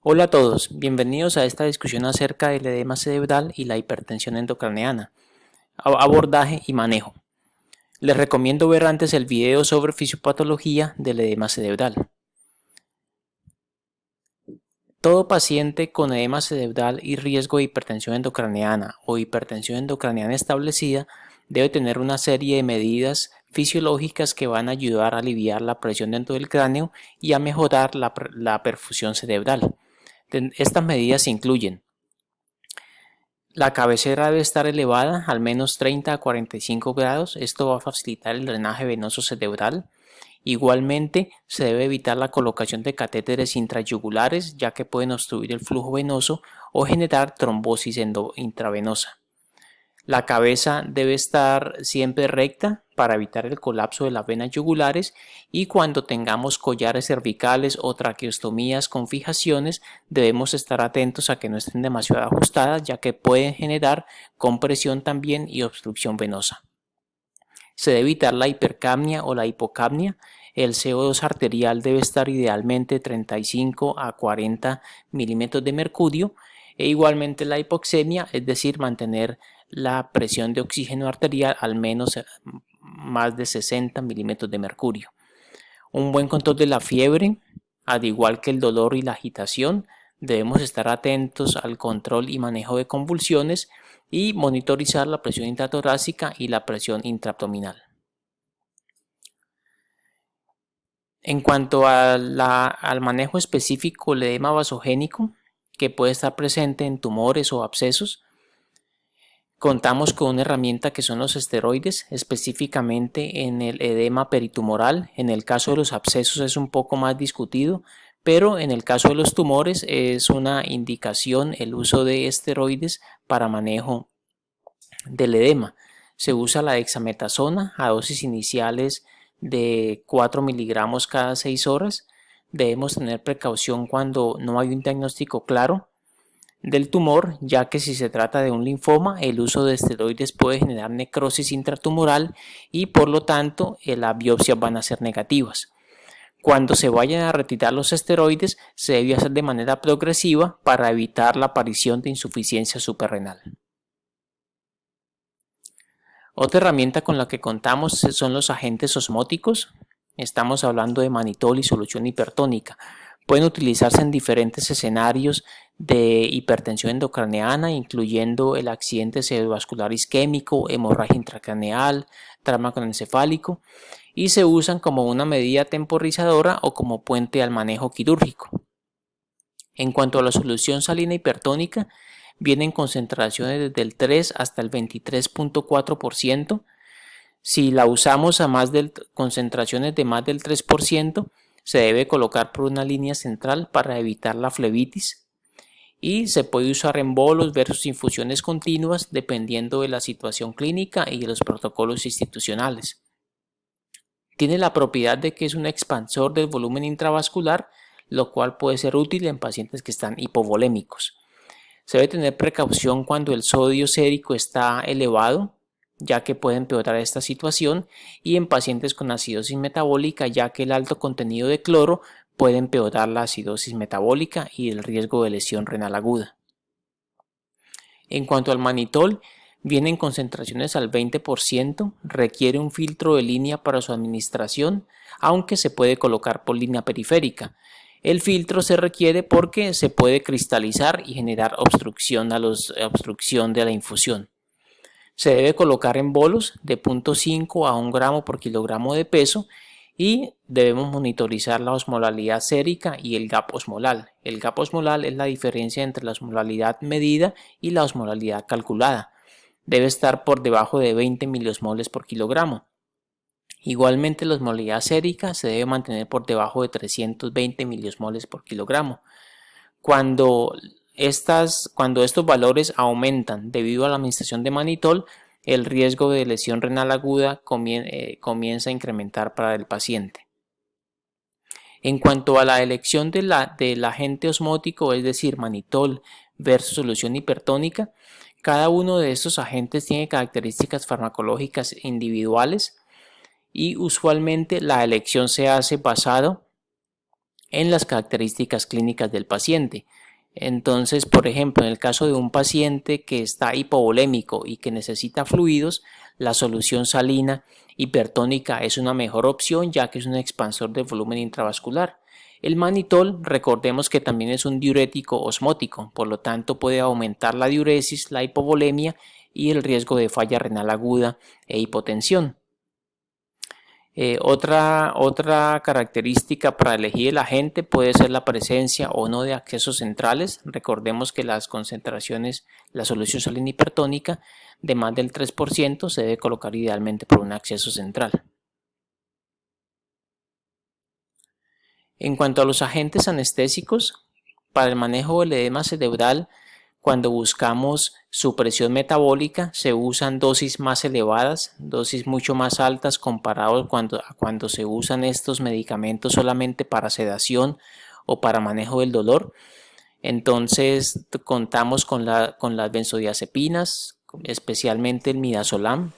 Hola a todos, bienvenidos a esta discusión acerca del edema cerebral y la hipertensión endocraneana, abordaje y manejo. Les recomiendo ver antes el video sobre fisiopatología del edema cerebral. Todo paciente con edema cerebral y riesgo de hipertensión endocraneana o hipertensión endocraneana establecida debe tener una serie de medidas fisiológicas que van a ayudar a aliviar la presión dentro del cráneo y a mejorar la perfusión cerebral. Estas medidas incluyen: la cabecera debe estar elevada al menos 30 a 45 grados, esto va a facilitar el drenaje venoso cerebral. Igualmente, se debe evitar la colocación de catéteres intrayugulares, ya que pueden obstruir el flujo venoso o generar trombosis intravenosa. La cabeza debe estar siempre recta para evitar el colapso de las venas yugulares, y cuando tengamos collares cervicales o traqueostomías con fijaciones debemos estar atentos a que no estén demasiado ajustadas, ya que pueden generar compresión también y obstrucción venosa. Se debe evitar la hipercapnia o la hipocapnia. El CO2 arterial debe estar idealmente 35 a 40 milímetros de mercurio, e igualmente la hipoxemia, es decir, mantener la presión de oxígeno arterial al menos más de 60 milímetros de mercurio. Un buen control de la fiebre, al igual que el dolor y la agitación. Debemos estar atentos al control y manejo de convulsiones y monitorizar la presión intratorácica y la presión intraabdominal. En cuanto al manejo específico del edema vasogénico, que puede estar presente en tumores o abscesos, contamos con una herramienta que son los esteroides, específicamente en el edema peritumoral. En el caso de los abscesos es un poco más discutido, pero en el caso de los tumores es una indicación el uso de esteroides para manejo del edema. Se usa la dexametasona a dosis iniciales de 4 miligramos cada 6 horas. Debemos tener precaución cuando no hay un diagnóstico claro del tumor, ya que si se trata de un linfoma, el uso de esteroides puede generar necrosis intratumoral y por lo tanto las biopsias van a ser negativas. Cuando se vayan a retirar los esteroides, se debe hacer de manera progresiva para evitar la aparición de insuficiencia suprarrenal. Otra herramienta con la que contamos son los agentes osmóticos. Estamos hablando de manitol y solución hipertónica. Pueden utilizarse en diferentes escenarios de hipertensión endocraneana, incluyendo el accidente cerebrovascular isquémico, hemorragia intracraneal, trauma craneoencefálico, y se usan como una medida temporizadora o como puente al manejo quirúrgico. En cuanto a la solución salina hipertónica, vienen concentraciones desde el 3 hasta el 23.4%. Si la usamos a concentraciones de más del 3%, se debe colocar por una línea central para evitar la flebitis, y se puede usar en bolos versus infusiones continuas dependiendo de la situación clínica y de los protocolos institucionales. Tiene la propiedad de que es un expansor del volumen intravascular, lo cual puede ser útil en pacientes que están hipovolémicos. Se debe tener precaución cuando el sodio sérico está elevado, ya que puede empeorar esta situación, y en pacientes con acidosis metabólica, ya que el alto contenido de cloro puede empeorar la acidosis metabólica y el riesgo de lesión renal aguda. En cuanto al manitol, viene en concentraciones al 20%, requiere un filtro de línea para su administración, aunque se puede colocar por línea periférica. El filtro se requiere porque se puede cristalizar y generar obstrucción de la infusión. Se debe colocar en bolos de 0.5 a 1 gramo por kilogramo de peso, y debemos monitorizar la osmolalidad sérica y el gap osmolar. El gap osmolar es la diferencia entre la osmolalidad medida y la osmolalidad calculada. Debe estar por debajo de 20 miliosmoles por kilogramo. Igualmente, la osmolalidad sérica se debe mantener por debajo de 320 miliosmoles por kilogramo. Cuando estos valores aumentan debido a la administración de manitol, el riesgo de lesión renal aguda comienza a incrementar para el paciente. En cuanto a la elección del agente osmótico, es decir, manitol versus solución hipertónica, cada uno de estos agentes tiene características farmacológicas individuales, y usualmente la elección se hace basado en las características clínicas del paciente. Entonces, por ejemplo, en el caso de un paciente que está hipovolémico y que necesita fluidos, la solución salina hipertónica es una mejor opción, ya que es un expansor del volumen intravascular. El manitol, recordemos que también es un diurético osmótico, por lo tanto puede aumentar la diuresis, la hipovolemia y el riesgo de falla renal aguda e hipotensión. Otra característica para elegir el agente puede ser la presencia o no de accesos centrales. Recordemos que las concentraciones, la solución salina hipertónica de más del 3% se debe colocar idealmente por un acceso central. En cuanto a los agentes anestésicos, para el manejo del edema cerebral, cuando buscamos supresión metabólica, se usan dosis más elevadas, dosis mucho más altas comparado cuando se usan estos medicamentos solamente para sedación o para manejo del dolor. Entonces contamos con las benzodiazepinas, especialmente el midazolam,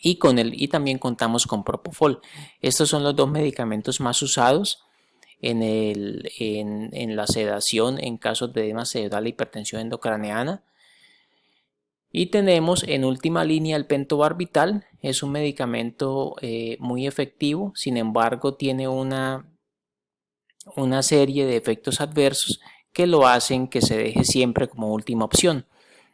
y también contamos con propofol. Estos son los dos medicamentos más usados en la sedación en casos de edema cerebral e hipertensión endocraneana. Y tenemos en última línea el pentobarbital. Es un medicamento muy efectivo, sin embargo tiene una serie de efectos adversos que lo hacen que se deje siempre como última opción.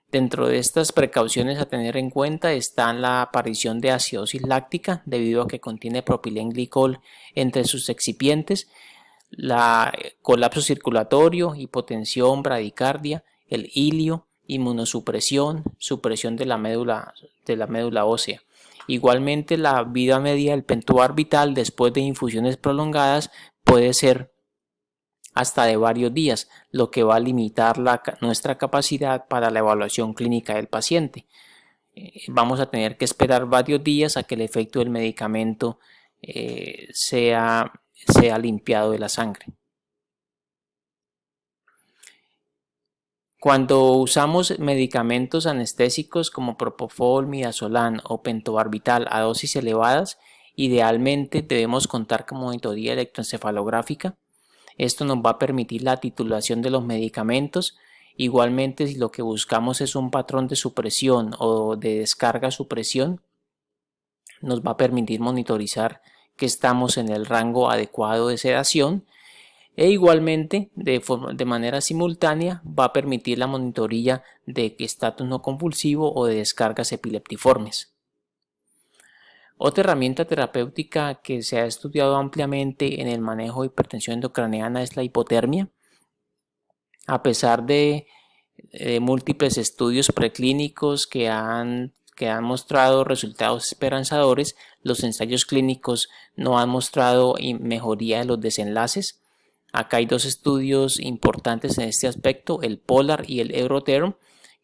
Dentro de estas precauciones a tener en cuenta están la aparición de acidosis láctica debido a que contiene propilenglicol entre sus excipientes, colapso circulatorio, hipotensión, bradicardia, el ilio, inmunosupresión, supresión de la médula ósea. Igualmente, la vida media del pentobarbital después de infusiones prolongadas puede ser hasta de varios días, lo que va a limitar nuestra capacidad para la evaluación clínica del paciente. Vamos a tener que esperar varios días a que el efecto del medicamento sea limpiado de la sangre. Cuando usamos medicamentos anestésicos como propofol, midazolam o pentobarbital a dosis elevadas, idealmente debemos contar con monitoría electroencefalográfica. Esto nos va a permitir la titulación de los medicamentos. Igualmente, si lo que buscamos es un patrón de supresión o de descarga-supresión, nos va a permitir monitorizar que estamos en el rango adecuado de sedación. E igualmente, de manera simultánea, va a permitir la monitoría de estatus no convulsivo o de descargas epileptiformes. Otra herramienta terapéutica que se ha estudiado ampliamente en el manejo de hipertensión endocraneana es la hipotermia. A pesar de múltiples estudios preclínicos que han mostrado resultados esperanzadores, los ensayos clínicos no han mostrado mejoría de los desenlaces. Acá hay dos estudios importantes en este aspecto, el POLAR y el EUROTERM,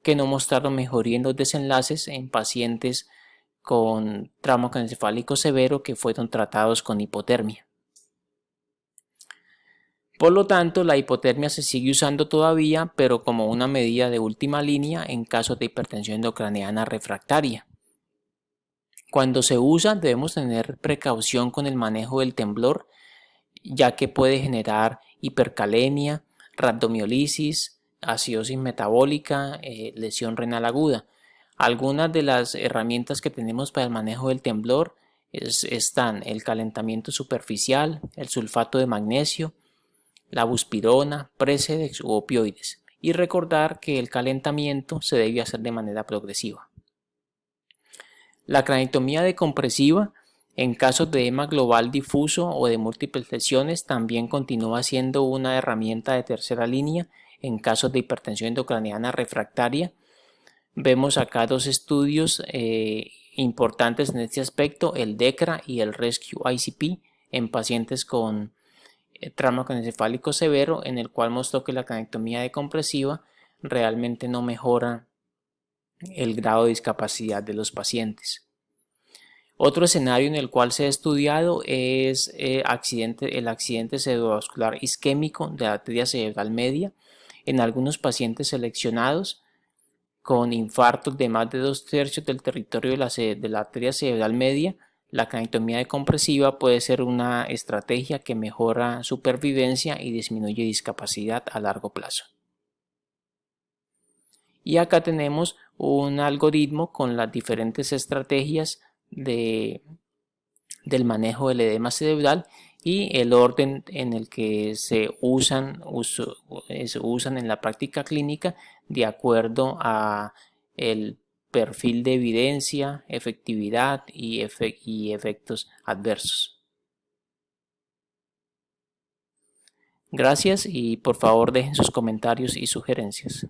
que no mostraron mejoría en los desenlaces en pacientes con trauma craneoencefálico severo que fueron tratados con hipotermia. Por lo tanto, la hipotermia se sigue usando todavía, pero como una medida de última línea en casos de hipertensión endocraneana refractaria. Cuando se usa, debemos tener precaución con el manejo del temblor, ya que puede generar hipercalemia, rabdomiolisis, acidosis metabólica, lesión renal aguda. Algunas de las herramientas que tenemos para el manejo del temblor están el calentamiento superficial, el sulfato de magnesio, la buspirona, Precedex u opioides. Y recordar que el calentamiento se debe hacer de manera progresiva. La craniotomía decompresiva en casos de edema global difuso o de múltiples lesiones también continúa siendo una herramienta de tercera línea en casos de hipertensión endocraneana refractaria. Vemos acá dos estudios importantes en este aspecto, el DECRA y el Rescue ICP en pacientes con trauma craneoencefálico severo, en el cual mostró que la craniotomía decompresiva realmente no mejora el grado de discapacidad de los pacientes. Otro escenario en el cual se ha estudiado es el accidente cerebrovascular isquémico de la arteria cerebral media en algunos pacientes seleccionados con infartos de más de 2/3 del territorio de la arteria cerebral media. La craniotomía decompresiva puede ser una estrategia que mejora supervivencia y disminuye discapacidad a largo plazo. Y acá tenemos un algoritmo con las diferentes estrategias del manejo del edema cerebral y el orden en el que se usan en la práctica clínica de acuerdo a el perfil de evidencia, efectividad y efectos adversos. Gracias y por favor dejen sus comentarios y sugerencias.